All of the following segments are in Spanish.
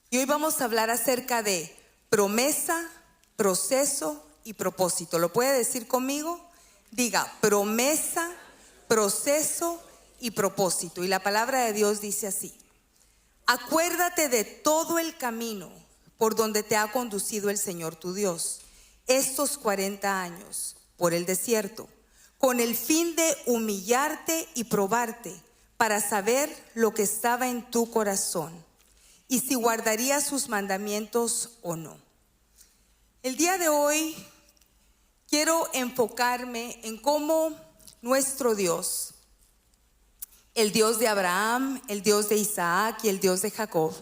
Y hoy vamos a hablar acerca de promesa, proceso y propósito. ¿Lo puede decir conmigo? Diga, promesa, proceso y propósito. Y la palabra de Dios dice así: acuérdate de todo el camino por donde te ha conducido el Señor tu Dios estos 40 años por el desierto, con el fin de humillarte y probarte para saber lo que estaba en tu corazón y si guardarías sus mandamientos o no. El día de hoy quiero enfocarme en cómo nuestro Dios, el Dios de Abraham, el Dios de Isaac y el Dios de Jacob,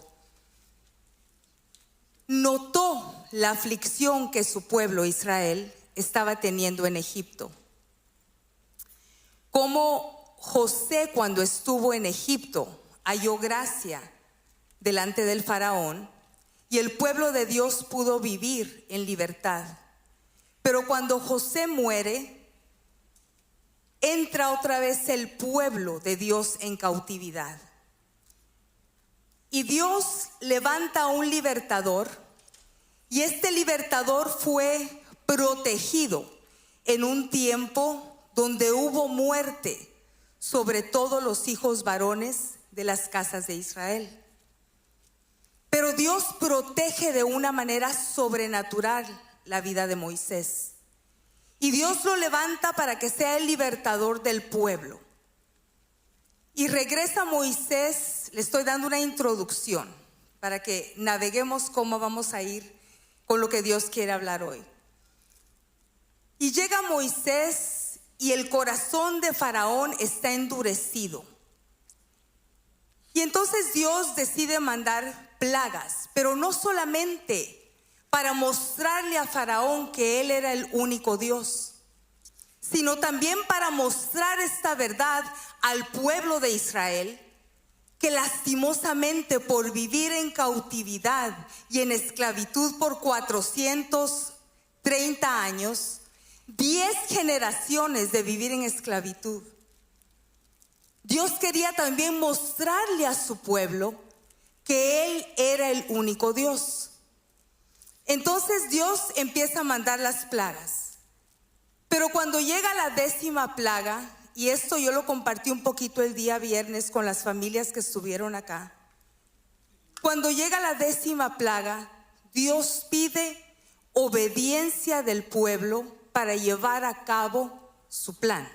notó la aflicción que su pueblo Israel estaba teniendo en Egipto. Como José, cuando estuvo en Egipto, halló gracia delante del faraón y el pueblo de Dios pudo vivir en libertad. Pero cuando José muere, entra otra vez el pueblo de Dios en cautividad. Y Dios levanta a un libertador, y este libertador fue protegido en un tiempo donde hubo muerte sobre todos los hijos varones de las casas de Israel. Pero Dios protege de una manera sobrenatural la vida de Moisés. Y Dios lo levanta para que sea el libertador del pueblo. Y regresa Moisés, le estoy dando una introducción para que naveguemos cómo vamos a ir con lo que Dios quiere hablar hoy. Y llega Moisés y el corazón de Faraón está endurecido. Y entonces Dios decide mandar plagas, pero no solamente para mostrarle a Faraón que él era el único Dios, sino también para mostrar esta verdad al pueblo de Israel, que lastimosamente por vivir en cautividad y en esclavitud por 430 años, 10 generaciones de vivir en esclavitud, Dios quería también mostrarle a su pueblo que Él era el único Dios. Entonces Dios empieza a mandar las plagas. Pero cuando llega la 10ª plaga, y esto yo lo compartí un poquito el día viernes con las familias que estuvieron acá. Cuando llega la 10ª plaga, Dios pide obediencia del pueblo para llevar a cabo su plan.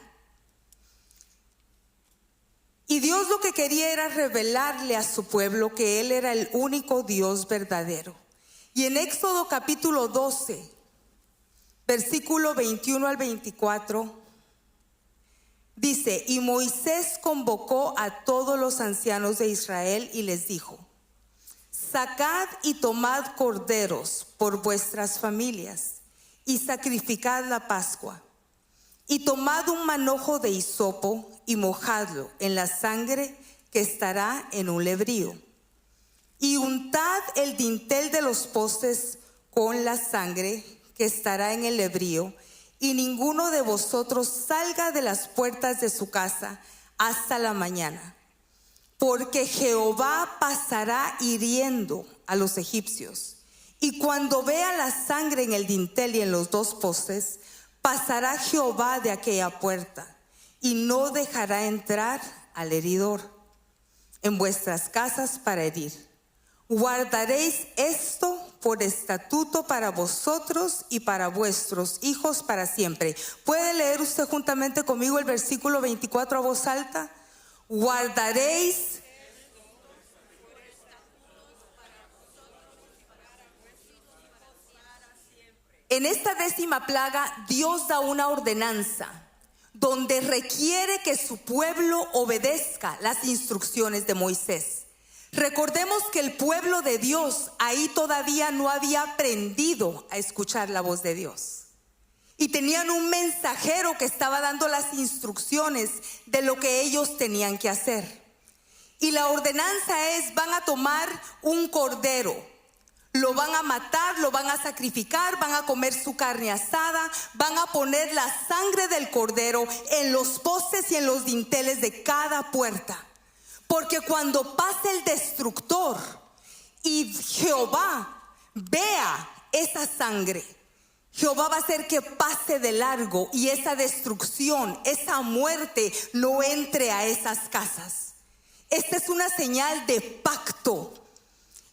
Y Dios lo que quería era revelarle a su pueblo que Él era el único Dios verdadero. Y en Éxodo capítulo 12, versículo 21 al 24, dice: y Moisés convocó a todos los ancianos de Israel y les dijo: sacad y tomad corderos por vuestras familias y sacrificad la Pascua. Y tomad un manojo de hisopo y mojadlo en la sangre que estará en un lebrío. Y untad el dintel de los postes con la sangre que estará en el lebrío. Y ninguno de vosotros salga de las puertas de su casa hasta la mañana. Porque Jehová pasará hiriendo a los egipcios. Y cuando vea la sangre en el dintel y en los 2 postes, pasará Jehová de aquella puerta y no dejará entrar al heridor en vuestras casas para herir. Guardaréis esto por estatuto para vosotros y para vuestros hijos para siempre. ¿Puede leer usted juntamente conmigo el versículo 24 a voz alta? Guardaréis en esta 10ª plaga. Dios da una ordenanza donde requiere que su pueblo obedezca las instrucciones de Moisés. Recordemos que el pueblo de Dios ahí todavía no había aprendido a escuchar la voz de Dios. Y tenían un mensajero que estaba dando las instrucciones de lo que ellos tenían que hacer. Y la ordenanza es: van a tomar un cordero, lo van a matar, lo van a sacrificar, van a comer su carne asada, van a poner la sangre del cordero en los postes y en los dinteles de cada puerta. Porque cuando pase el destructor y Jehová vea esa sangre, Jehová va a hacer que pase de largo y esa destrucción, esa muerte no entre a esas casas. Esta es una señal de pacto.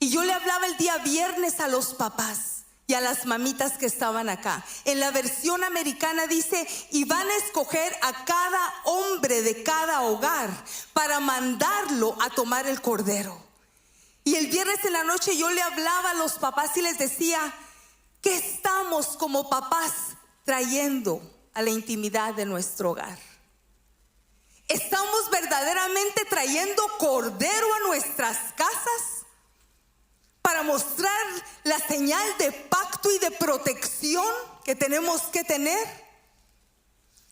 Y yo le hablaba el día viernes a los papás y a las mamitas que estaban acá. En la versión americana dice, y van a escoger a cada hombre de cada hogar para mandarlo a tomar el cordero. Y el viernes en la noche yo le hablaba a los papás y les decía, ¿qué estamos como papás trayendo a la intimidad de nuestro hogar? ¿Estamos verdaderamente trayendo cordero a nuestras casas para mostrar la señal de pacto y de protección que tenemos que tener?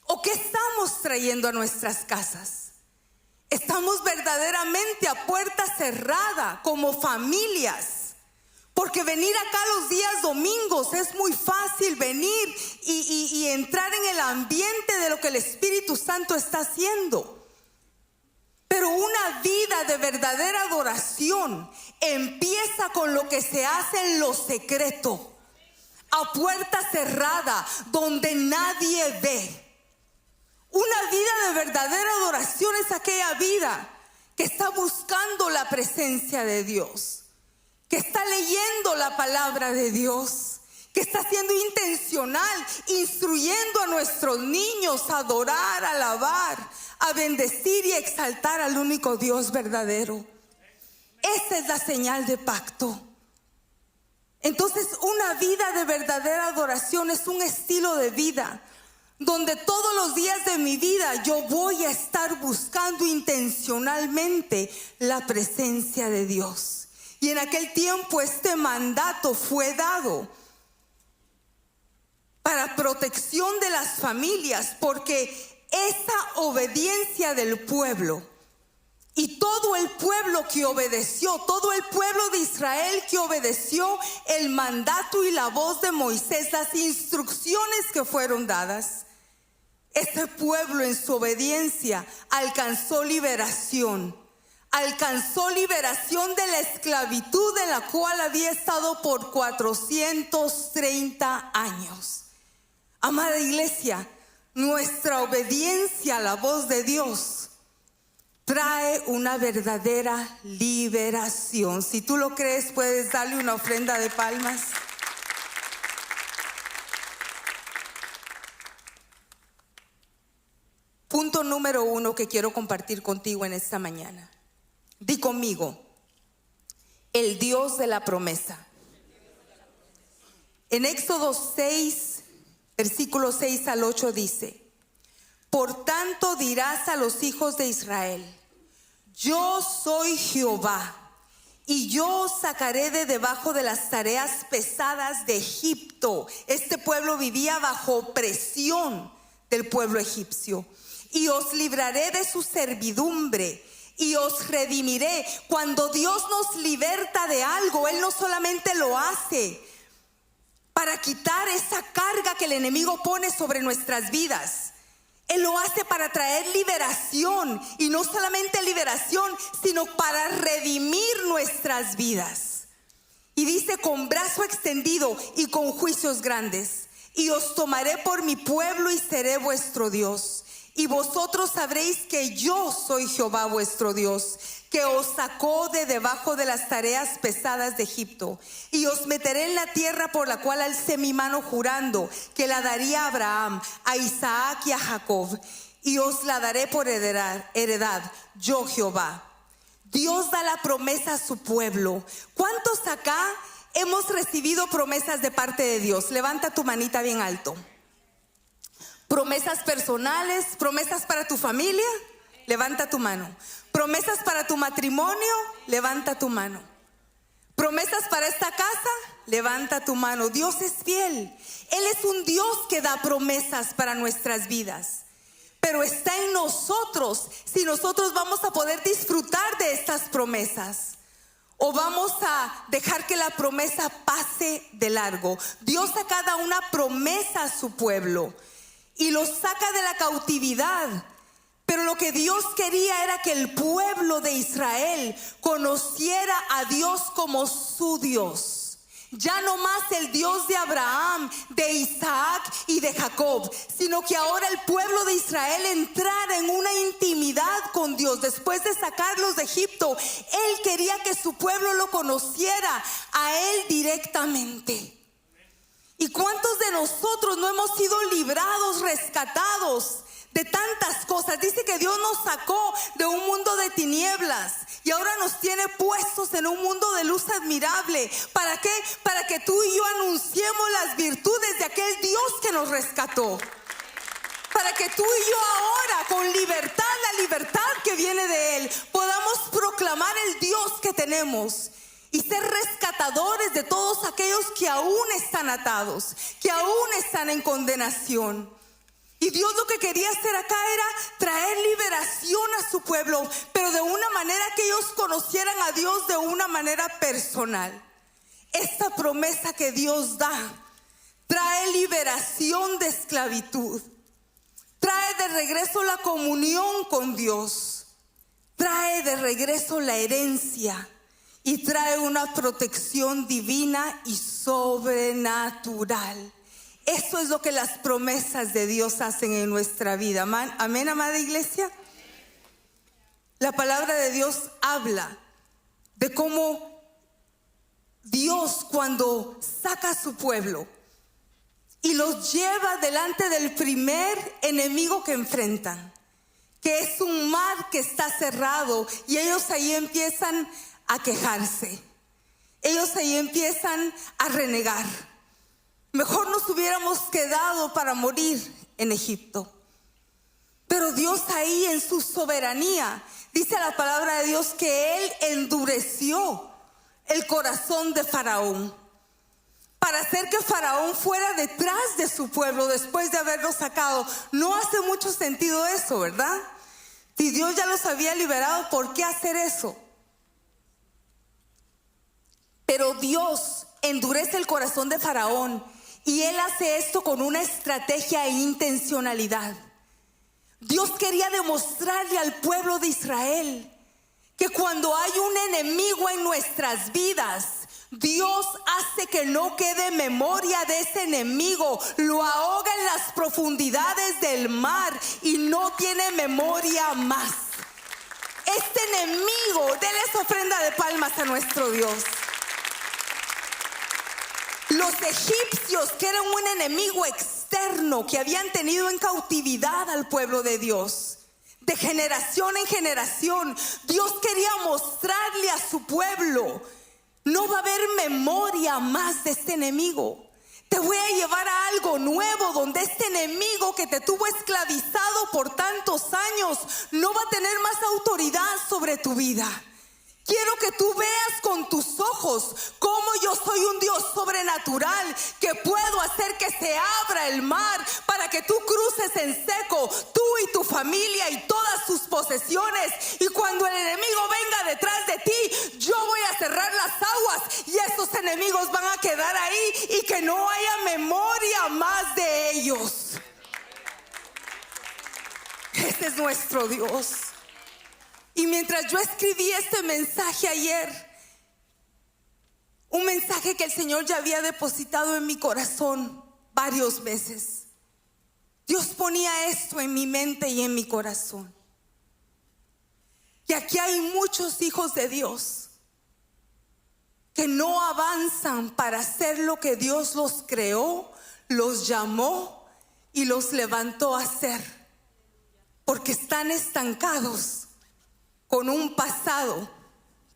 ¿O qué estamos trayendo a nuestras casas? ¿Estamos verdaderamente a puerta cerrada como familias? Porque venir acá los días domingos es muy fácil venir y entrar en el ambiente de lo que el Espíritu Santo está haciendo. Pero una vida de verdadera adoración empieza con lo que se hace en lo secreto, a puerta cerrada, donde nadie ve. Una vida de verdadera adoración es aquella vida que está buscando la presencia de Dios, que está leyendo la palabra de Dios, que está siendo intencional, instruyendo a nuestros niños a adorar, a alabar, a bendecir y a exaltar al único Dios verdadero. Esa es la señal de pacto. Entonces, una vida de verdadera adoración es un estilo de vida donde todos los días de mi vida yo voy a estar buscando intencionalmente la presencia de Dios. Y en aquel tiempo este mandato fue dado para protección de las familias, porque esa obediencia del pueblo y todo el pueblo que obedeció, todo el pueblo de Israel que obedeció el mandato y la voz de Moisés, las instrucciones que fueron dadas, este pueblo en su obediencia alcanzó liberación. Alcanzó liberación de la esclavitud en la cual había estado por 430 años. Amada iglesia, nuestra obediencia a la voz de Dios trae una verdadera liberación. Si tú lo crees, puedes darle una ofrenda de palmas. Punto número 1 que quiero compartir contigo en esta mañana. Di conmigo, el Dios de la promesa. En Éxodo 6, versículos 6 al 8 dice, por tanto dirás a los hijos de Israel, yo soy Jehová, y yo os sacaré de debajo de las tareas pesadas de Egipto. Este pueblo vivía bajo presión del pueblo egipcio. Y os libraré de su servidumbre y os redimiré. Cuando Dios nos liberta de algo, Él no solamente lo hace para quitar esa carga que el enemigo pone sobre nuestras vidas. Él lo hace para traer liberación, y no solamente liberación, sino para redimir nuestras vidas. Y dice, con brazo extendido y con juicios grandes, y os tomaré por mi pueblo y seré vuestro Dios. Y vosotros sabréis que yo soy Jehová vuestro Dios, que os sacó de debajo de las tareas pesadas de Egipto. Y os meteré en la tierra por la cual alcé mi mano jurando que la daría a Abraham, a Isaac y a Jacob. Y os la daré por heredad, yo Jehová. Dios da la promesa a su pueblo. ¿Cuántos acá hemos recibido promesas de parte de Dios? Levanta tu manita bien alto. Promesas personales, promesas para tu familia, levanta tu mano. Promesas para tu matrimonio, levanta tu mano. Promesas para esta casa, levanta tu mano. Dios es fiel. Él es un Dios que da promesas para nuestras vidas. Pero está en nosotros si nosotros vamos a poder disfrutar de estas promesas, o vamos a dejar que la promesa pase de largo. Dios saca cada una promesa a su pueblo y los saca de la cautividad Pero lo que Dios quería era que el pueblo de Israel conociera a Dios como su Dios. Ya no más el Dios de Abraham, de Isaac y de Jacob, sino que ahora el pueblo de Israel entrara en una intimidad con Dios. Después de sacarlos de Egipto, Él quería que su pueblo lo conociera a Él directamente. ¿Y cuántos de nosotros no hemos sido librados, rescatados de tantas cosas? Dice que Dios nos sacó de un mundo de tinieblas y ahora nos tiene puestos en un mundo de luz admirable. ¿Para qué? Para que tú y yo anunciemos las virtudes de aquel Dios que nos rescató. Para que tú y yo ahora, con libertad, la libertad que viene de Él, podamos proclamar el Dios que tenemos y ser rescatadores de todos aquellos que aún están atados, que aún están en condenación. Y Dios lo que quería hacer acá era traer liberación a su pueblo, pero de una manera que ellos conocieran a Dios de una manera personal. Esta promesa que Dios da trae liberación de esclavitud, trae de regreso la comunión con Dios, trae de regreso la herencia y trae una protección divina y sobrenatural. Eso es lo que las promesas de Dios hacen en nuestra vida. Amén, amada iglesia. La palabra de Dios habla de cómo Dios, cuando saca a su pueblo y los lleva delante del primer enemigo que enfrentan, que es un mar que está cerrado, y ellos ahí empiezan a quejarse, ellos ahí empiezan a renegar. Mejor nos hubiéramos quedado para morir en Egipto. Pero Dios ahí en su soberanía, dice la palabra de Dios que Él endureció el corazón de Faraón para hacer que Faraón fuera detrás de su pueblo después de haberlo sacado. No hace mucho sentido eso, ¿verdad? Si Dios ya los había liberado, ¿por qué hacer eso? Pero Dios endurece el corazón de Faraón, y Él hace esto con una estrategia e intencionalidad. Dios quería demostrarle al pueblo de Israel que cuando hay un enemigo en nuestras vidas, Dios hace que no quede memoria de ese enemigo, lo ahoga en las profundidades del mar y no tiene memoria más. Este enemigo, denles ofrenda de palmas a nuestro Dios. Los egipcios, que eran un enemigo externo que habían tenido en cautividad al pueblo de Dios, de generación en generación, Dios quería mostrarle a su pueblo: no va a haber memoria más de este enemigo. Te voy a llevar a algo nuevo, donde este enemigo que te tuvo esclavizado por tantos años no va a tener más autoridad sobre tu vida. Quiero que tú veas con tus ojos cómo yo soy un Dios sobrenatural, que puedo hacer que se abra el mar para que tú cruces en seco, tú y tu familia y todas tus posesiones. Y cuando el enemigo venga detrás de ti, yo voy a cerrar las aguas y esos enemigos van a quedar ahí, y que no haya memoria más de ellos. Este es nuestro Dios. Y mientras yo escribí este mensaje ayer, un mensaje que el Señor ya había depositado en mi corazón varias veces, Dios ponía esto en mi mente y en mi corazón. Y aquí hay muchos hijos de Dios que no avanzan para hacer lo que Dios los creó, los llamó y los levantó a hacer, porque están estancados con un pasado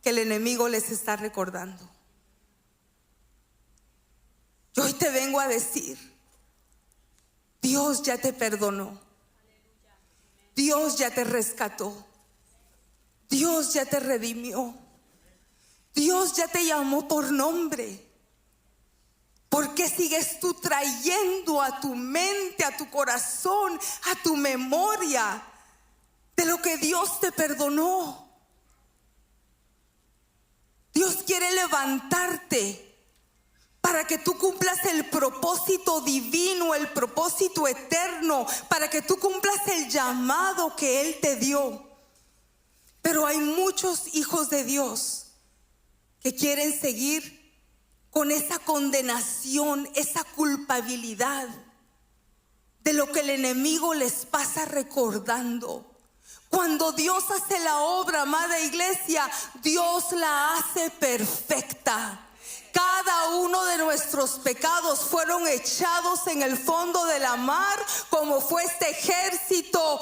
que el enemigo les está recordando. Yo hoy te vengo a decir: Dios ya te perdonó, Dios ya te rescató, Dios ya te redimió, Dios ya te llamó por nombre. ¿Por qué sigues tú trayendo a tu mente, a tu corazón, a tu memoria de lo que Dios te perdonó? Dios quiere levantarte para que tú cumplas el propósito divino, el propósito eterno, para que tú cumplas el llamado que Él te dio. Pero hay muchos hijos de Dios que quieren seguir con esa condenación, esa culpabilidad de lo que el enemigo les pasa recordando. Cuando Dios hace la obra, amada iglesia, Dios la hace perfecta. Cada uno de nuestros pecados fueron echados en el fondo de la mar, como fue este ejército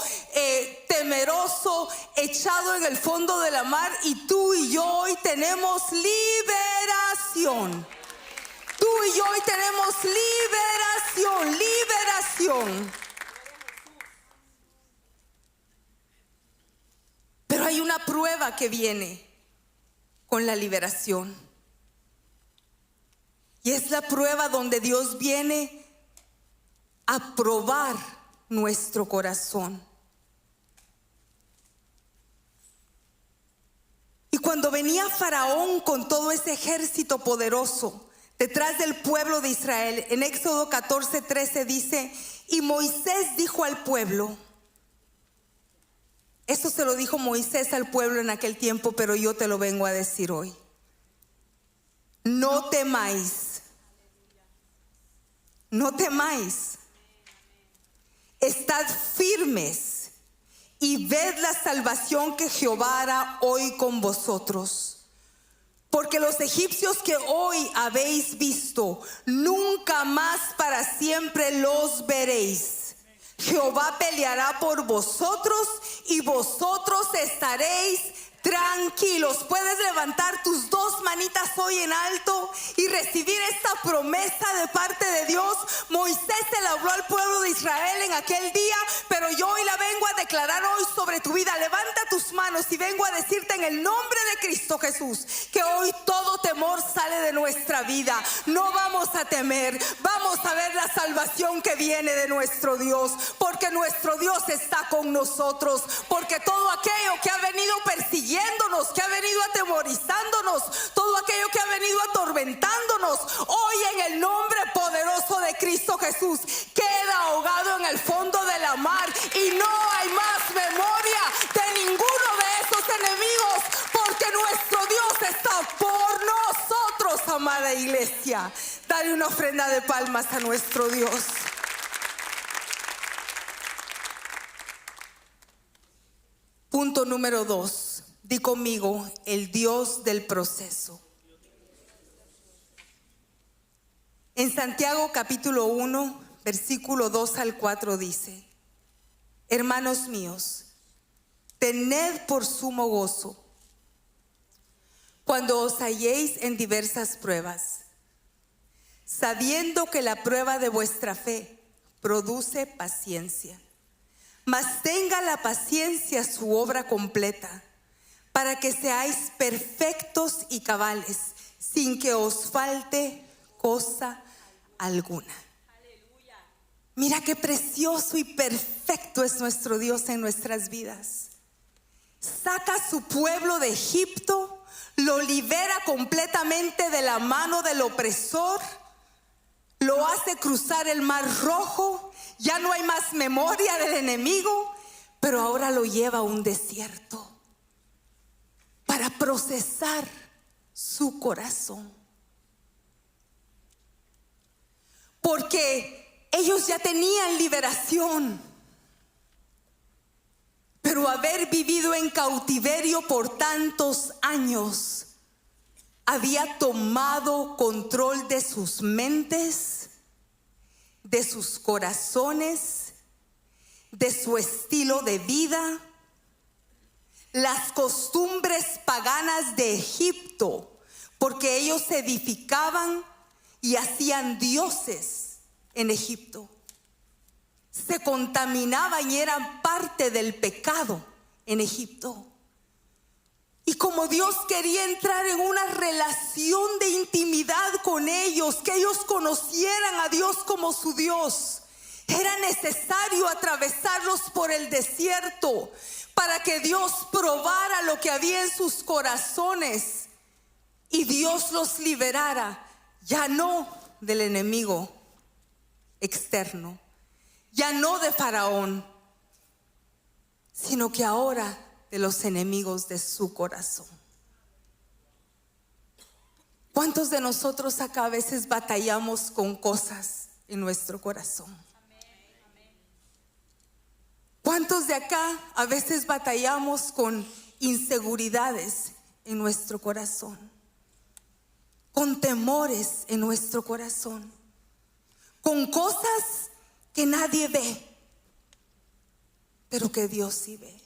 temeroso echado en el fondo de la mar, y tú y yo hoy tenemos liberación. Tú y yo hoy tenemos liberación, liberación. Pero hay una prueba que viene con la liberación. Y es la prueba donde Dios viene a probar nuestro corazón. Y cuando venía Faraón con todo ese ejército poderoso detrás del pueblo de Israel, en Éxodo 14:13 dice: y Moisés dijo al pueblo, eso se lo dijo Moisés al pueblo en aquel tiempo, pero yo te lo vengo a decir hoy: no temáis, no temáis, estad firmes y ved la salvación que Jehová hará hoy con vosotros. Porque los egipcios que hoy habéis visto, nunca más para siempre los veréis. Jehová peleará por vosotros y vosotros estaréis tranquilos. Puedes levantar tus dos manitas hoy en alto y recibir esta promesa de parte de Dios. Moisés se la habló al pueblo de Israel en aquel día, pero yo hoy la vengo a declarar hoy sobre tu vida. Levanta tus manos y vengo a decirte en el nombre de Cristo Jesús que hoy todo temor sale de nuestra vida. No vamos a temer, vamos a ver la salvación que viene de nuestro Dios, porque nuestro Dios está con nosotros, porque todo aquello que ha venido persiguiéndonos, que ha venido atemorizándonos, todo aquello que ha venido atormentándonos, hoy en el nombre poderoso de Cristo Jesús queda ahogado en el fondo de la mar, y no hay más memoria de ninguno de esos enemigos, porque nuestro Dios está por nosotros, amada iglesia. Dale una ofrenda de palmas a nuestro Dios. Punto número 2. Di conmigo: el Dios del proceso. En Santiago capítulo 1, versículo 2 al 4 dice: hermanos míos, tened por sumo gozo cuando os halléis en diversas pruebas, sabiendo que la prueba de vuestra fe produce paciencia. Mas tenga la paciencia su obra completa, para que seáis perfectos y cabales, sin que os falte cosa alguna. Aleluya. Mira qué precioso y perfecto es nuestro Dios en nuestras vidas. Saca a su pueblo de Egipto, lo libera completamente de la mano del opresor, lo hace cruzar el mar rojo. Ya no hay más memoria del enemigo, pero ahora lo lleva a un desierto para procesar su corazón. Porque ellos ya tenían liberación, pero haber vivido en cautiverio por tantos años había tomado control de sus mentes, de sus corazones, de su estilo de vida. Las costumbres paganas de Egipto, porque ellos se edificaban y hacían dioses en Egipto, se contaminaban y eran parte del pecado en Egipto. Y como Dios quería entrar en una relación de intimidad con ellos, que ellos conocieran a Dios como su Dios, era necesario atravesarlos por el desierto para que Dios probara lo que había en sus corazones y Dios los liberara ya no del enemigo externo, ya no de Faraón, sino que ahora de los enemigos de su corazón. ¿Cuántos de nosotros acá a veces batallamos con cosas en nuestro corazón? ¿Cuántos de acá a veces batallamos con inseguridades en nuestro corazón? Con temores en nuestro corazón, con cosas que nadie ve, pero que Dios sí ve.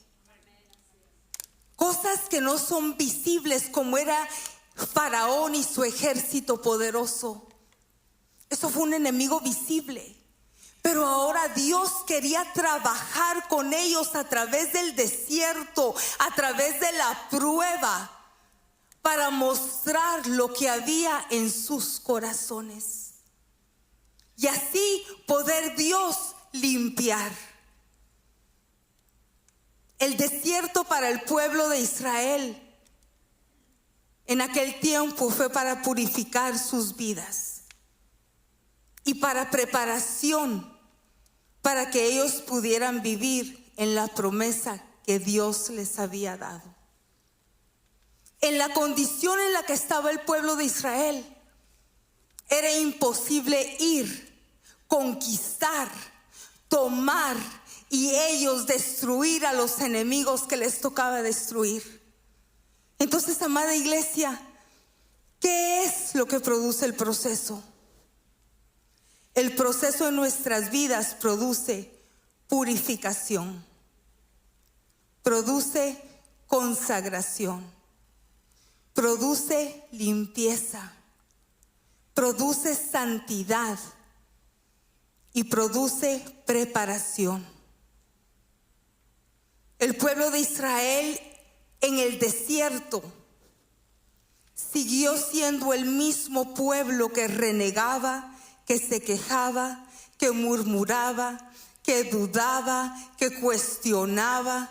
Cosas que no son visibles, como era Faraón y su ejército poderoso. Eso fue un enemigo visible. Pero ahora Dios quería trabajar con ellos a través del desierto, a través de la prueba, para mostrar lo que había en sus corazones. Y así poder Dios limpiar. El desierto para el pueblo de Israel en aquel tiempo fue para purificar sus vidas y para preparación para que ellos pudieran vivir en la promesa que Dios les había dado. En la condición en la que estaba el pueblo de Israel, era imposible ir, conquistar, tomar y ellos destruir a los enemigos que les tocaba destruir. Entonces, amada iglesia, ¿qué es lo que produce el proceso? El proceso en nuestras vidas produce purificación, produce consagración, produce limpieza, produce santidad y produce preparación. El pueblo de Israel en el desierto siguió siendo el mismo pueblo que renegaba, que se quejaba, que murmuraba, que dudaba, que cuestionaba.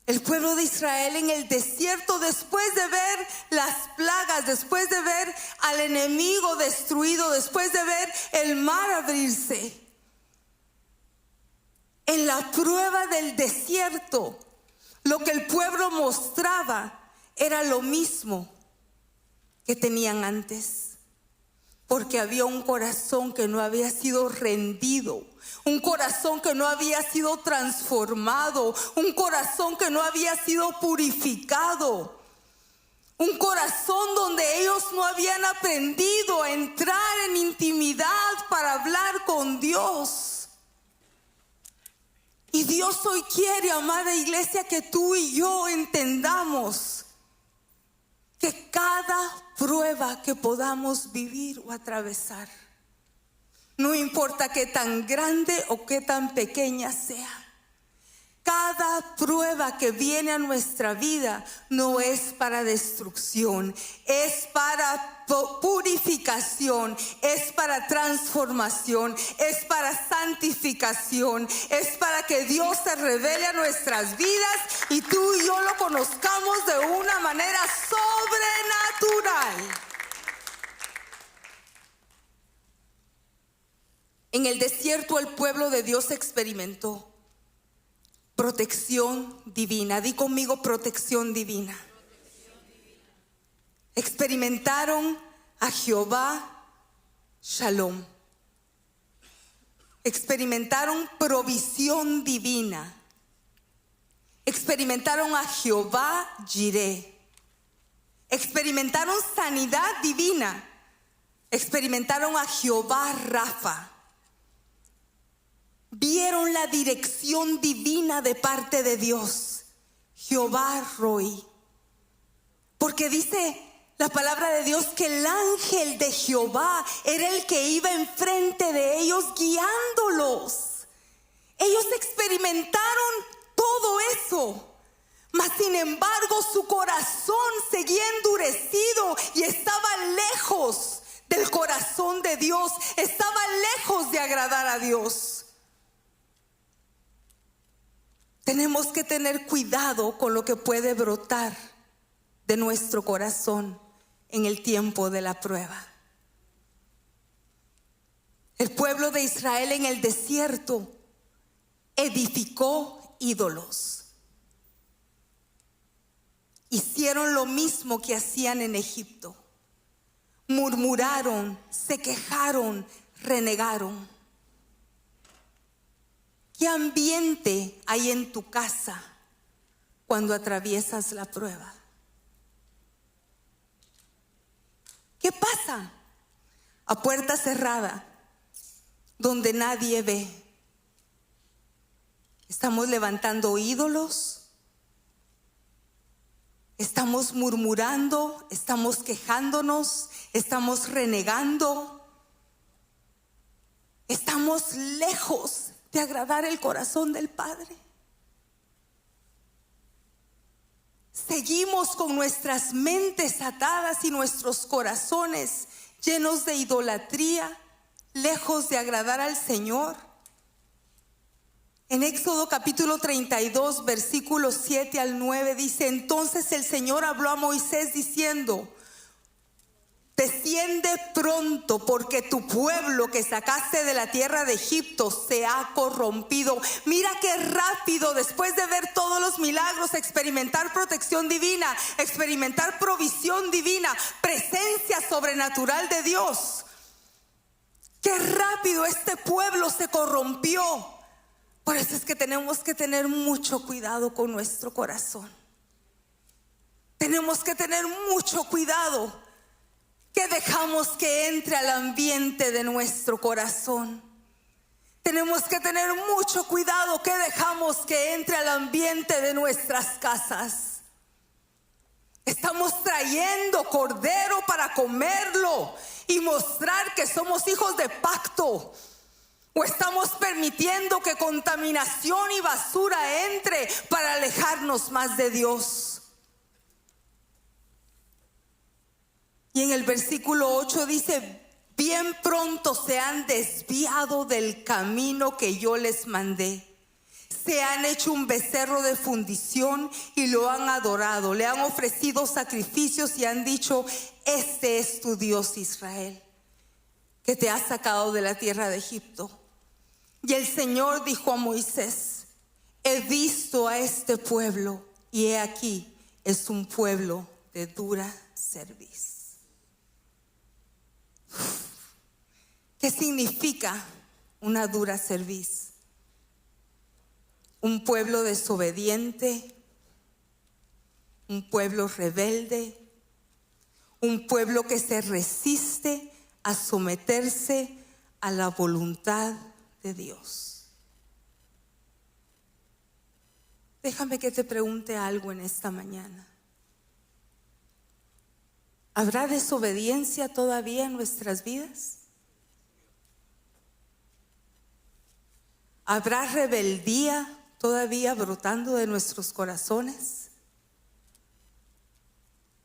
El pueblo de Israel en el desierto, después de ver las plagas, después de ver al enemigo destruido, después de ver el mar abrirse, en la prueba del desierto, lo que el pueblo mostraba era lo mismo que tenían antes. Porque había un corazón que no había sido rendido, un corazón que no había sido transformado, un corazón que no había sido purificado, un corazón donde ellos no habían aprendido a entrar en intimidad para hablar con Dios. Y Dios hoy quiere, amada iglesia, que tú y yo entendamos que cada prueba que podamos vivir o atravesar, no importa qué tan grande o qué tan pequeña sea, cada prueba que viene a nuestra vida no es para destrucción, es para purificación, es para transformación, es para santificación, es para que Dios se revele a nuestras vidas y tú y yo lo conozcamos de una manera sobrenatural. En el desierto el pueblo de Dios experimentó protección divina. Di conmigo, protección divina. Experimentaron a Jehová Shalom. Experimentaron provisión divina. Experimentaron a Jehová Jireh. Experimentaron sanidad divina. Experimentaron a Jehová Rafa. Vieron la dirección divina de parte de Dios, Jehová Roi. Porque dice la palabra de Dios que el ángel de Jehová era el que iba enfrente de ellos guiándolos. Ellos experimentaron todo eso, mas sin embargo su corazón seguía endurecido y estaba lejos del corazón de Dios, estaba lejos de agradar a Dios. Tenemos que tener cuidado con lo que puede brotar de nuestro corazón en el tiempo de la prueba. El pueblo de Israel en el desierto edificó ídolos. Hicieron lo mismo que hacían en Egipto. Murmuraron, se quejaron, renegaron. ¿Qué ambiente hay en tu casa cuando atraviesas la prueba? ¿Qué pasa a puerta cerrada, donde nadie ve? ¿Estamos levantando ídolos? ¿Estamos murmurando? ¿Estamos quejándonos? ¿Estamos renegando? ¿Estamos lejos de agradar el corazón del Padre? Seguimos con nuestras mentes atadas y nuestros corazones llenos de idolatría, lejos de agradar al Señor. En Éxodo capítulo 32, versículos 7 al 9 dice: entonces el Señor habló a Moisés diciendo: desciende pronto, porque tu pueblo que sacaste de la tierra de Egipto se ha corrompido. Mira qué rápido, después de ver todos los milagros, experimentar protección divina, experimentar provisión divina, presencia sobrenatural de Dios. Qué rápido este pueblo se corrompió. Por eso es que tenemos que tener mucho cuidado con nuestro corazón. Tenemos que tener mucho cuidado que dejamos que entre al ambiente de nuestro corazón. Tenemos que tener mucho cuidado que dejamos que entre al ambiente de nuestras casas. Estamos trayendo cordero para comerlo y mostrar que somos hijos de pacto. ¿O estamos permitiendo que contaminación y basura entre para alejarnos más de Dios? Y en el versículo 8 dice: bien pronto se han desviado del camino que yo les mandé. Se han hecho un becerro de fundición y lo han adorado. Le han ofrecido sacrificios y han dicho: este es tu Dios Israel, que te ha sacado de la tierra de Egipto. Y el Señor dijo a Moisés: he visto a este pueblo y he aquí, es un pueblo de dura cerviz. ¿Qué significa una dura cerviz? Un pueblo desobediente, un pueblo rebelde, un pueblo que se resiste a someterse a la voluntad de Dios. Déjame que te pregunte algo en esta mañana. ¿Habrá desobediencia todavía en nuestras vidas? ¿Habrá rebeldía todavía brotando de nuestros corazones?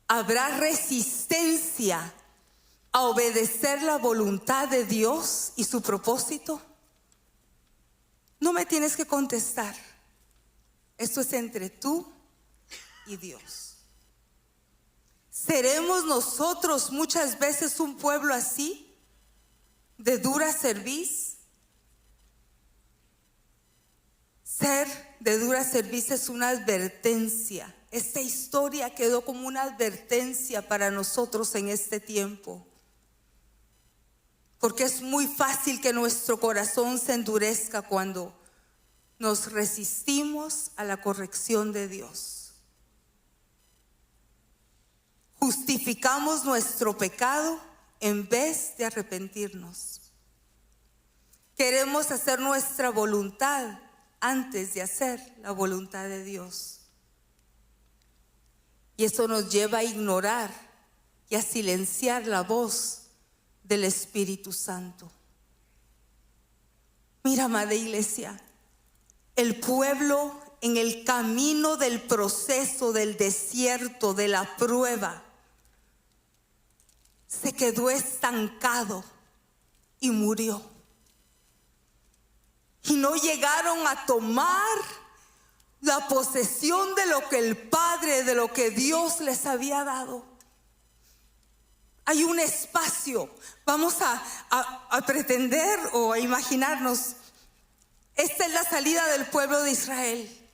¿Habrá resistencia a obedecer la voluntad de Dios y su propósito? No me tienes que contestar. Esto es entre tú y Dios. ¿Seremos nosotros muchas veces un pueblo así, de dura cerviz? Ser de dura cerviz es una advertencia. Esta historia quedó como una advertencia para nosotros en este tiempo. Porque es muy fácil que nuestro corazón se endurezca cuando nos resistimos a la corrección de Dios. Justificamos nuestro pecado en vez de arrepentirnos. Queremos hacer nuestra voluntad antes de hacer la voluntad de Dios. Y eso nos lleva a ignorar y a silenciar la voz del Espíritu Santo. Mira, amada iglesia, el pueblo en el camino del proceso, del desierto, de la prueba, se quedó estancado y murió. Y no llegaron a tomar la posesión de lo que el Padre, de lo que Dios les había dado. hay un espacio. Vamos a pretender o a imaginarnos, esta es la salida del pueblo de Israel.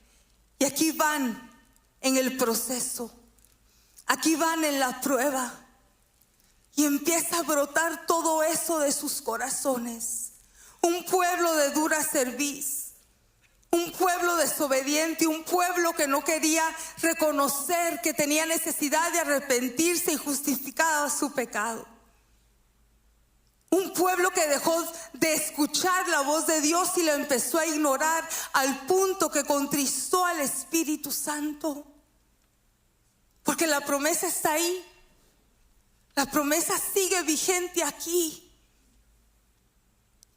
Y aquí van en el proceso. Aquí van en la prueba. Y empieza a brotar todo eso de sus corazones. Un pueblo de dura cerviz. Un pueblo desobediente, un pueblo que no quería reconocer que tenía necesidad de arrepentirse y justificaba su pecado. Un pueblo que dejó de escuchar la voz de Dios y la empezó a ignorar al punto que contristó al Espíritu Santo. Porque la promesa está ahí. La promesa sigue vigente aquí.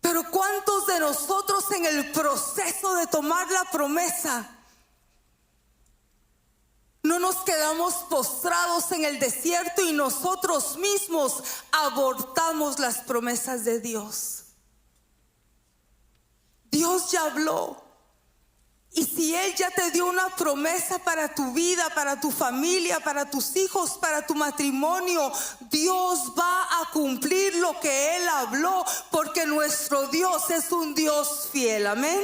Pero ¿cuántos de nosotros en el proceso de tomar la promesa no nos quedamos postrados en el desierto y nosotros mismos abortamos las promesas de Dios? Dios ya habló. Y si Él ya te dio una promesa para tu vida, para tu familia, para tus hijos, para tu matrimonio, Dios va a cumplir lo que Él habló, porque nuestro Dios es un Dios fiel. Amén.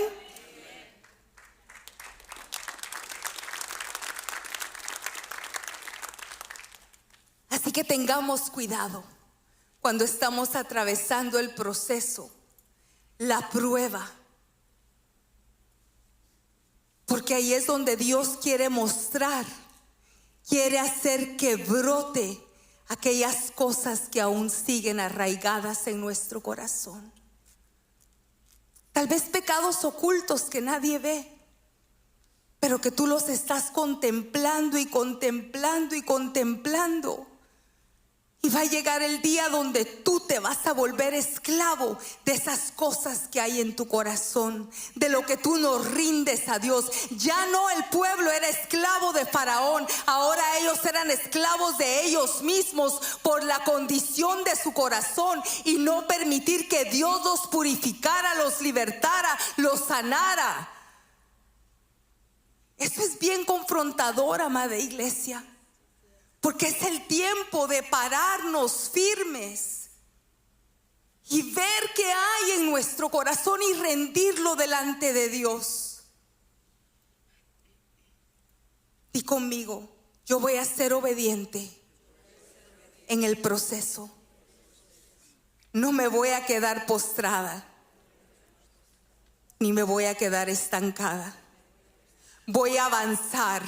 Así que tengamos cuidado cuando estamos atravesando el proceso, la prueba. Porque ahí es donde Dios quiere mostrar, quiere hacer que brote aquellas cosas que aún siguen arraigadas en nuestro corazón. Tal vez pecados ocultos que nadie ve, pero que tú los estás contemplando y contemplando y contemplando. Y va a llegar el día donde tú te vas a volver esclavo de esas cosas que hay en tu corazón, de lo que tú no rindes a Dios. Ya no el pueblo era esclavo de Faraón, ahora ellos eran esclavos de ellos mismos por la condición de su corazón y no permitir que Dios los purificara, los libertara, los sanara. Eso es bien confrontador, amada iglesia. Porque es el tiempo de pararnos firmes y ver qué hay en nuestro corazón y rendirlo delante de Dios. Di conmigo, yo voy a ser obediente en el proceso. No me voy a quedar postrada, ni me voy a quedar estancada. Voy a avanzar,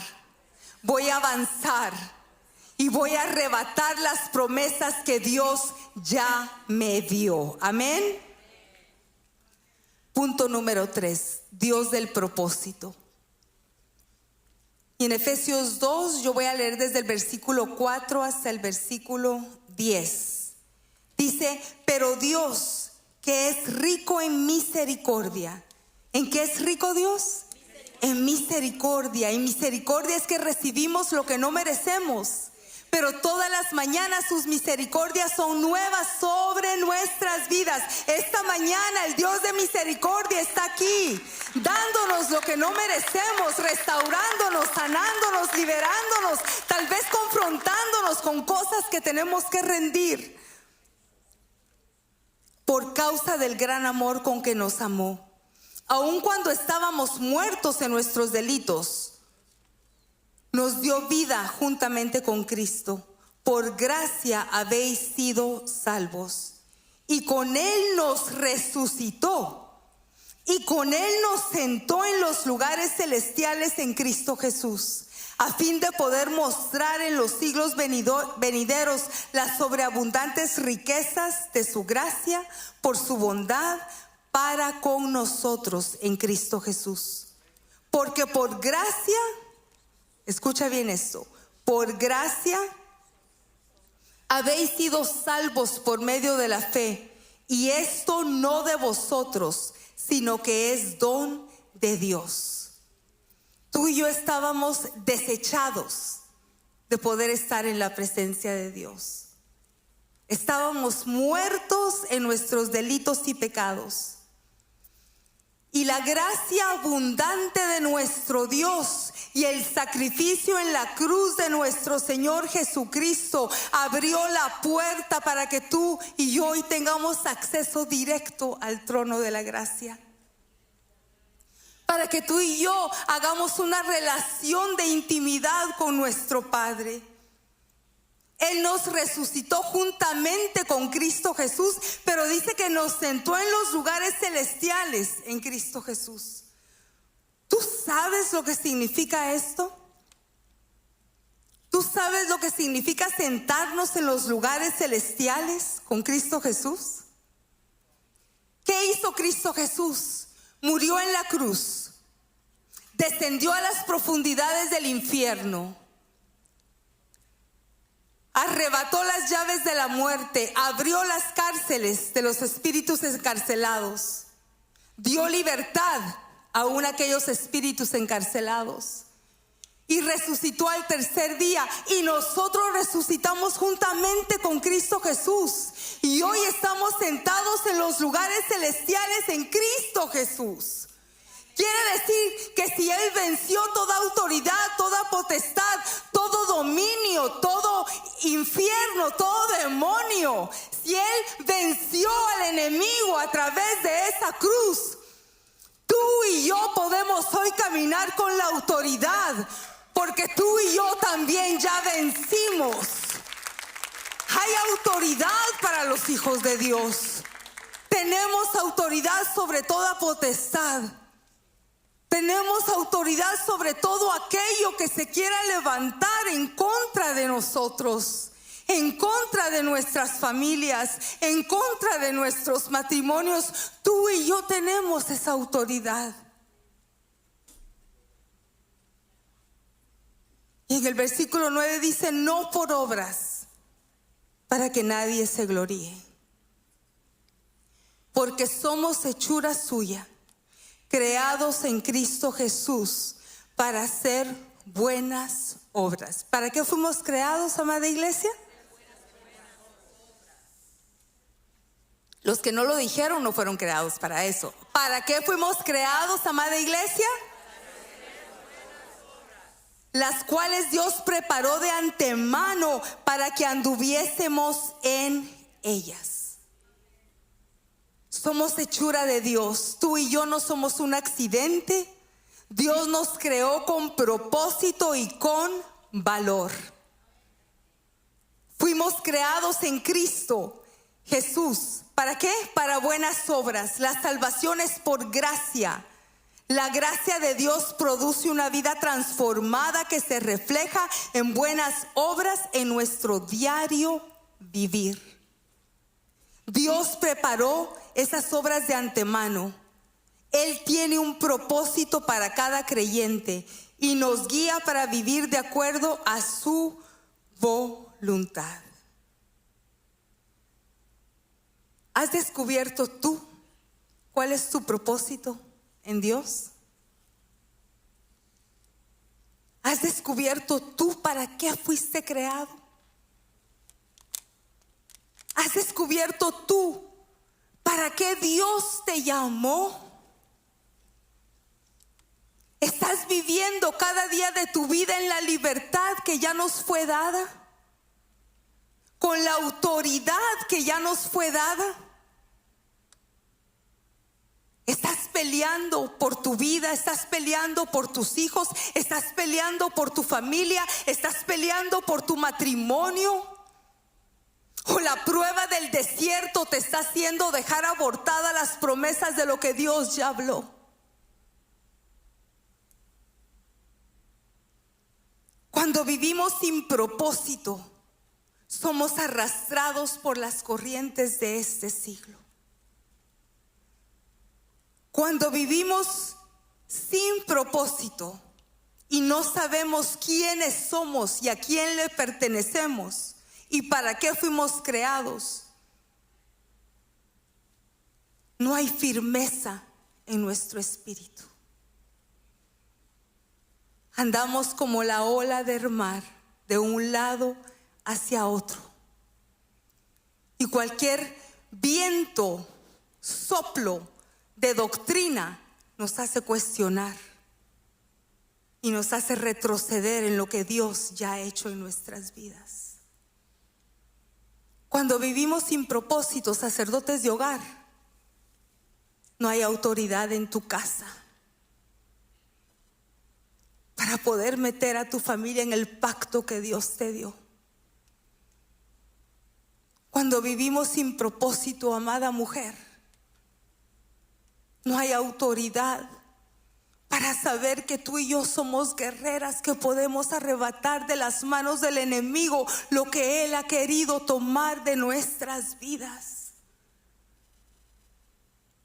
voy a avanzar. Y voy a arrebatar las promesas que Dios ya me dio. Amén. Punto número 3, Dios del propósito. Y en Efesios 2, yo voy a leer desde el versículo 4 hasta el versículo 10. Dice, pero Dios, que es rico en misericordia. ¿En qué es rico Dios? En misericordia. Y misericordia es que recibimos lo que no merecemos. Pero todas las mañanas sus misericordias son nuevas sobre nuestras vidas. Esta mañana el Dios de misericordia está aquí, dándonos lo que no merecemos, restaurándonos, sanándonos, liberándonos, tal vez confrontándonos con cosas que tenemos que rendir. Por causa del gran amor con que nos amó. Aun cuando estábamos muertos en nuestros delitos, nos dio vida juntamente con Cristo. Por gracia habéis sido salvos. Y con Él nos resucitó. Y con Él nos sentó en los lugares celestiales en Cristo Jesús, a fin de poder mostrar en los siglos venideros las sobreabundantes riquezas de su gracia por su bondad para con nosotros en Cristo Jesús. Porque por gracia, escucha bien esto, por gracia habéis sido salvos por medio de la fe, y esto no de vosotros, sino que es don de Dios. Tú y yo estábamos desechados de poder estar en la presencia de Dios. Estábamos muertos en nuestros delitos y pecados. Y la gracia abundante de nuestro Dios y el sacrificio en la cruz de nuestro Señor Jesucristo abrió la puerta para que tú y yo hoy tengamos acceso directo al trono de la gracia. Para que tú y yo hagamos una relación de intimidad con nuestro Padre. Él nos resucitó juntamente con Cristo Jesús, pero dice que nos sentó en los lugares celestiales en Cristo Jesús. ¿Tú sabes lo que significa esto? ¿Tú sabes lo que significa sentarnos en los lugares celestiales con Cristo Jesús? ¿Qué hizo Cristo Jesús? Murió en la cruz, descendió a las profundidades del infierno, arrebató las llaves de la muerte, abrió las cárceles de los espíritus encarcelados, dio libertad aún a aquellos espíritus encarcelados y resucitó al tercer día, y nosotros resucitamos juntamente con Cristo Jesús y hoy estamos sentados en los lugares celestiales en Cristo Jesús. Quiere decir que si Él venció toda autoridad, toda potestad, todo dominio, todo infierno, todo demonio, si Él venció al enemigo a través de esa cruz, tú y yo podemos hoy caminar con la autoridad, porque tú y yo también ya vencimos. Hay autoridad para los hijos de Dios. Tenemos autoridad sobre toda potestad. Tenemos autoridad sobre todo aquello que se quiera levantar en contra de nosotros, en contra de nuestras familias, en contra de nuestros matrimonios. Tú y yo tenemos esa autoridad. Y en el versículo 9 dice: no por obras, para que nadie se gloríe, porque somos hechura suya, creados en Cristo Jesús para hacer buenas obras. ¿Para qué fuimos creados, amada iglesia? Los que no lo dijeron no fueron creados para eso. ¿Para qué fuimos creados, amada iglesia? Las cuales Dios preparó de antemano para que anduviésemos en ellas. Somos hechura de Dios. Tú y yo no somos un accidente. Dios nos creó con propósito y con valor. Fuimos creados en Cristo Jesús. ¿Para qué? Para buenas obras. La salvación es por gracia. La gracia de Dios produce una vida transformada que se refleja en buenas obras en nuestro diario vivir. Dios preparó esas obras de antemano. Él tiene un propósito para cada creyente y nos guía para vivir de acuerdo a su voluntad. ¿Has descubierto tú cuál es tu propósito en Dios? ¿Has descubierto tú para qué fuiste creado? ¿Has descubierto tú para qué Dios te llamó? ¿Estás viviendo cada día de tu vida en la libertad que ya nos fue dada? ¿Con la autoridad que ya nos fue dada? ¿Estás peleando por tu vida? ¿Estás peleando por tus hijos? ¿Estás peleando por tu familia? ¿Estás peleando por tu matrimonio? ¿O la prueba del desierto te está haciendo dejar abortadas las promesas de lo que Dios ya habló? Cuando vivimos sin propósito, somos arrastrados por las corrientes de este siglo. Cuando vivimos sin propósito y no sabemos quiénes somos y a quién le pertenecemos y para qué fuimos creados, no hay firmeza en nuestro espíritu. Andamos como la ola del mar, de un lado hacia otro. Y cualquier viento, soplo de doctrina nos hace cuestionar y nos hace retroceder en lo que Dios ya ha hecho en nuestras vidas. Cuando vivimos sin propósito, sacerdotes de hogar, no hay autoridad en tu casa para poder meter a tu familia en el pacto que Dios te dio. Cuando vivimos sin propósito, amada mujer, no hay autoridad para saber que tú y yo somos guerreras, que podemos arrebatar de las manos del enemigo lo que él ha querido tomar de nuestras vidas.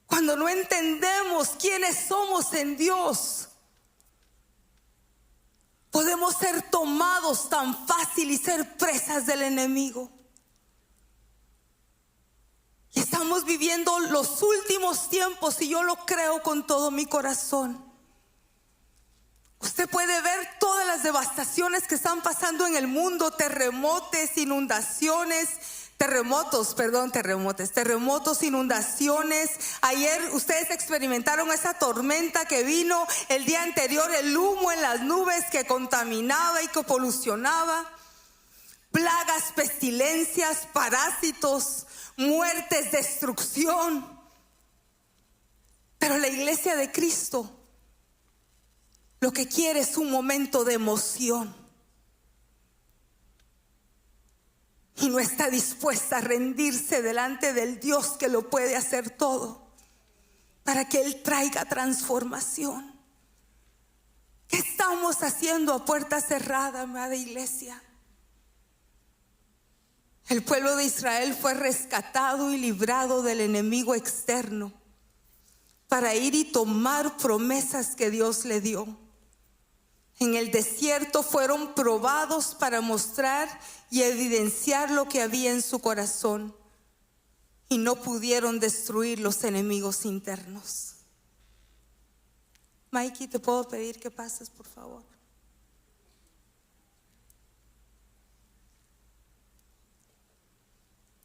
Cuando no entendemos quiénes somos en Dios, podemos ser tomados tan fácil y ser presas del enemigo. Y estamos viviendo los últimos tiempos, y yo lo creo con todo mi corazón. Usted puede ver todas las devastaciones que están pasando en el mundo: terremotos, inundaciones. Ayer ustedes experimentaron esa tormenta que vino el día anterior, el humo en las nubes que contaminaba y que polucionaba. Plagas, pestilencias, parásitos, muertes, destrucción. Pero la iglesia de Cristo lo que quiere es un momento de emoción. Y no está dispuesta a rendirse delante del Dios que lo puede hacer todo, para que Él traiga transformación. ¿Qué estamos haciendo a puerta cerrada, amada iglesia? El pueblo de Israel fue rescatado y librado del enemigo externo para ir y tomar promesas que Dios le dio. En el desierto fueron probados para mostrar y evidenciar lo que había en su corazón, y no pudieron destruir los enemigos internos. Mikey, ¿te puedo pedir que pases, por favor?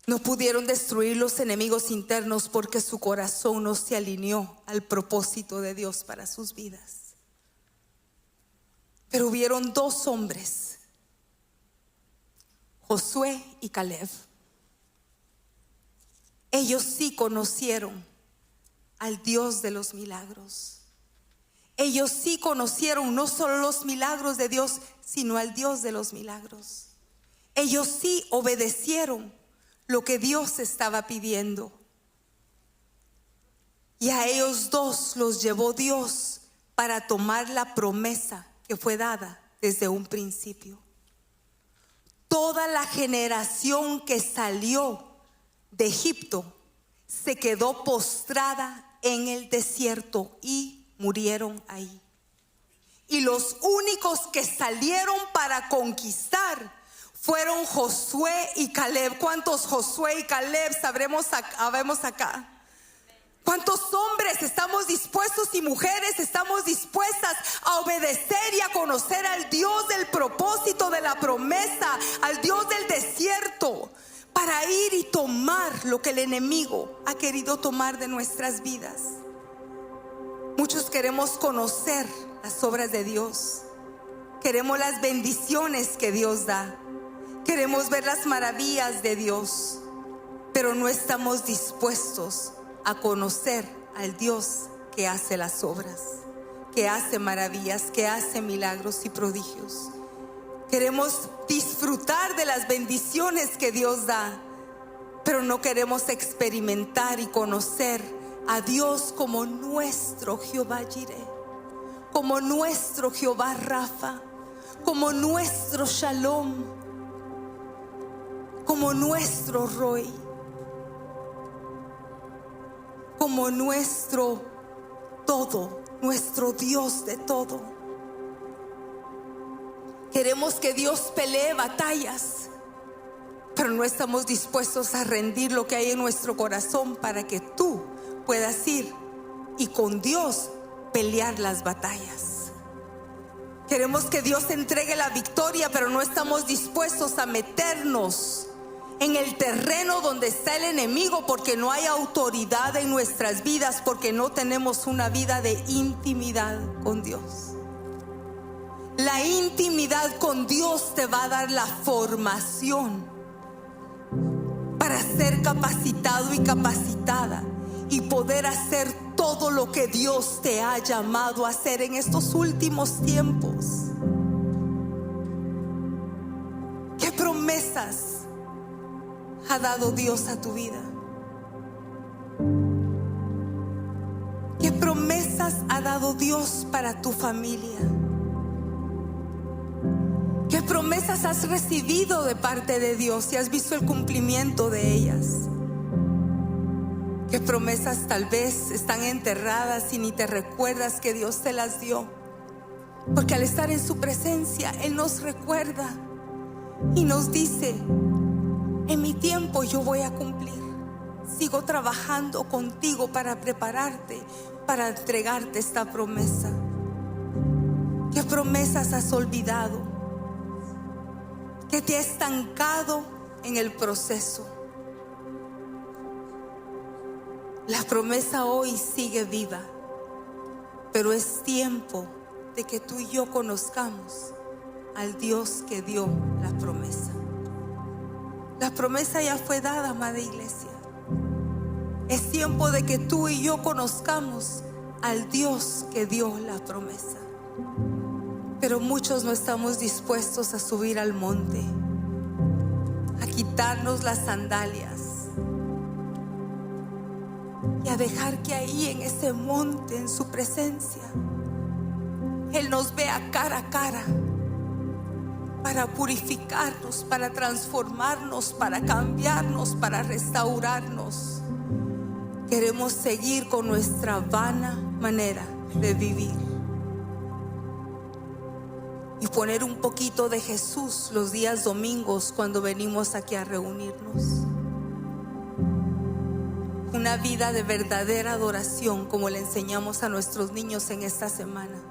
No pudieron destruir los enemigos internos porque su corazón no se alineó al propósito de Dios para sus vidas. Pero hubieron dos hombres, Josué y Caleb. Ellos sí conocieron al Dios de los milagros. Ellos sí conocieron no solo los milagros de Dios, sino al Dios de los milagros. Ellos sí obedecieron lo que Dios estaba pidiendo. Y a ellos dos los llevó Dios para tomar la promesa que fue dada desde un principio. Toda la generación que salió de Egipto se quedó postrada en el desierto y murieron ahí. Y los únicos que salieron para conquistar fueron Josué y Caleb. ¿Cuántos Josué y Caleb sabemos acá? ¿Cuántos hombres estamos dispuestos y mujeres estamos dispuestas a obedecer y a conocer al Dios del propósito, de la promesa, al Dios del desierto, para ir y tomar lo que el enemigo ha querido tomar de nuestras vidas? Muchos queremos conocer las obras de Dios, queremos las bendiciones que Dios da, queremos ver las maravillas de Dios, pero no estamos dispuestos a conocer al Dios que hace las obras, que hace maravillas, que hace milagros y prodigios. Queremos disfrutar de las bendiciones que Dios da, pero no queremos experimentar y conocer a Dios como nuestro Jehová Jireh, como nuestro Jehová Rafa, como nuestro Shalom, como nuestro Roy, como nuestro todo, nuestro Dios de todo. Queremos que Dios pelee batallas, pero no estamos dispuestos a rendir lo que hay en nuestro corazón para que tú puedas ir y con Dios pelear las batallas. Queremos que Dios entregue la victoria, pero no estamos dispuestos a meternos en el terreno donde está el enemigo, porque no hay autoridad en nuestras vidas, porque no tenemos una vida de intimidad con Dios. La intimidad con Dios te va a dar la formación para ser capacitado y capacitada y poder hacer todo lo que Dios te ha llamado a hacer en estos últimos tiempos. ¿Qué promesas ha dado Dios a tu vida? ¿Qué promesas ha dado Dios para tu familia? ¿Qué promesas has recibido de parte de Dios y has visto el cumplimiento de ellas? ¿Qué promesas tal vez están enterradas y ni te recuerdas que Dios te las dio? Porque al estar en su presencia, Él nos recuerda y nos dice: en mi tiempo yo voy a cumplir. Sigo trabajando contigo para prepararte, para entregarte esta promesa. ¿Qué promesas has olvidado? ¿Qué te ha estancado en el proceso? La promesa hoy sigue viva, pero es tiempo de que tú y yo conozcamos al Dios que dio la promesa. La promesa ya fue dada, amada iglesia. Es tiempo de que tú y yo conozcamos al Dios que dio la promesa. Pero muchos no estamos dispuestos a subir al monte, a quitarnos las sandalias y a dejar que ahí en ese monte, en su presencia, Él nos vea cara a cara, para purificarnos, para transformarnos, para cambiarnos, para restaurarnos. Queremos seguir con nuestra vana manera de vivir y poner un poquito de Jesús los días domingos cuando venimos aquí a reunirnos. Una vida de verdadera adoración, como le enseñamos a nuestros niños en esta semana,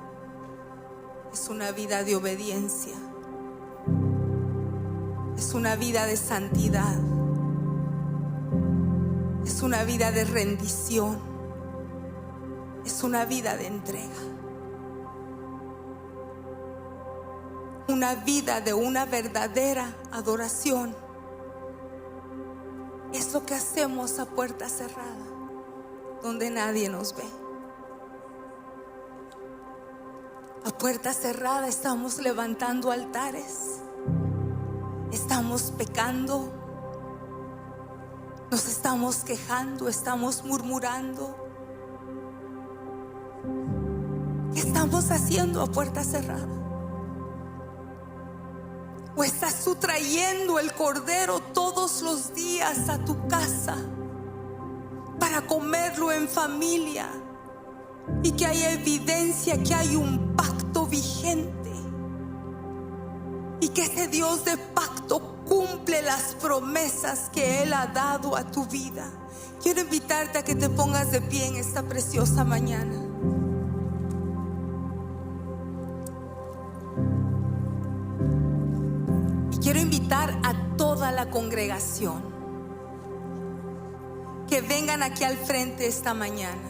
es una vida de obediencia. Es una vida de santidad. Es una vida de rendición. Es una vida de entrega. Una vida de una verdadera adoración. Es lo que hacemos a puerta cerrada, donde nadie nos ve. A puerta cerrada estamos levantando altares. Estamos pecando, nos estamos quejando, estamos murmurando. ¿Qué estamos haciendo a puerta cerrada? ¿O estás tú trayendo el cordero todos los días a tu casa para comerlo en familia y que haya evidencia que hay un pacto vigente? Y que ese Dios de pacto cumple las promesas que Él ha dado a tu vida. Quiero invitarte a que te pongas de pie en esta preciosa mañana. Y quiero invitar a toda la congregación que vengan aquí al frente esta mañana.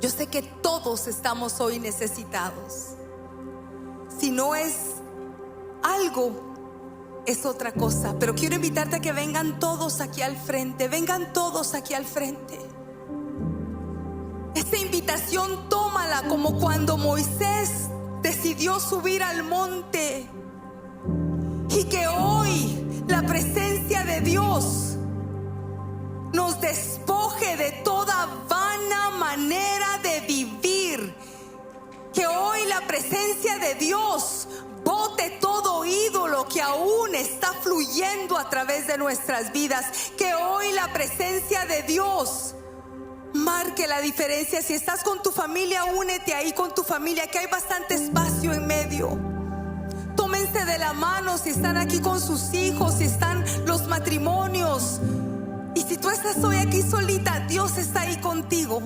Yo sé que todos estamos hoy necesitados. Si no es algo, es otra cosa, pero quiero invitarte a que vengan todos aquí al frente. Vengan todos aquí al frente. Esta invitación tómala como cuando Moisés decidió subir al monte, y que hoy la presencia de Dios nos despoje de toda vana manera de vivir. Que hoy la presencia de Dios bote todo ídolo que aún está fluyendo a través de nuestras vidas. Que hoy la presencia de Dios marque la diferencia. Si estás con tu familia, únete ahí con tu familia, que hay bastante espacio en medio. Tómense de la mano si están aquí con sus hijos, si están los matrimonios. Y si tú estás hoy aquí solita, Dios está ahí contigo.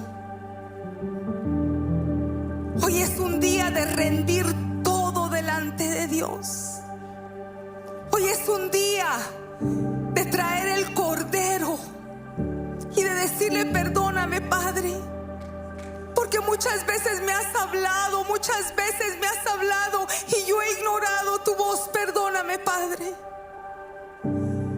Hoy es un día de rendir todo delante de Dios. Hoy es un día de traer el cordero y de decirle: perdóname, Padre, porque muchas veces me has hablado, y yo he ignorado tu voz. Perdóname, Padre.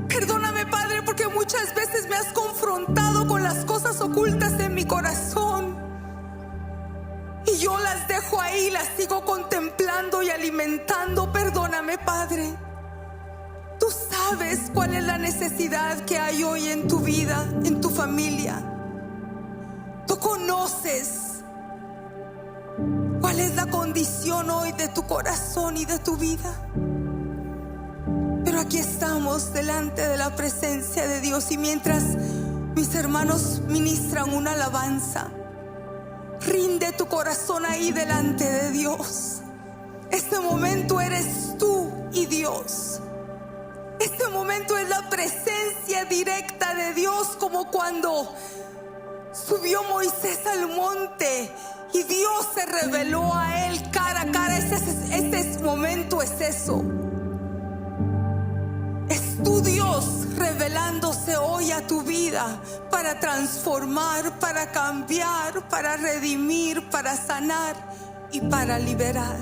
Perdóname, Padre, porque muchas veces me has confrontado con las cosas ocultas en mi corazón y yo las dejo ahí, las sigo contemplando y alimentando. Perdóname, Padre. Tú sabes cuál es la necesidad que hay hoy en tu vida, en tu familia. Tú conoces cuál es la condición hoy de tu corazón y de tu vida. Pero aquí estamos delante de la presencia de Dios, y mientras mis hermanos ministran una alabanza, rinde tu corazón ahí delante de Dios. Este momento eres tú y Dios. Este momento es la presencia directa de Dios, como cuando subió Moisés al monte y Dios se reveló a él cara a cara. Este momento es eso. Es tu Dios revelándose hoy a tu vida para transformar, para cambiar, para redimir, para sanar y para liberar.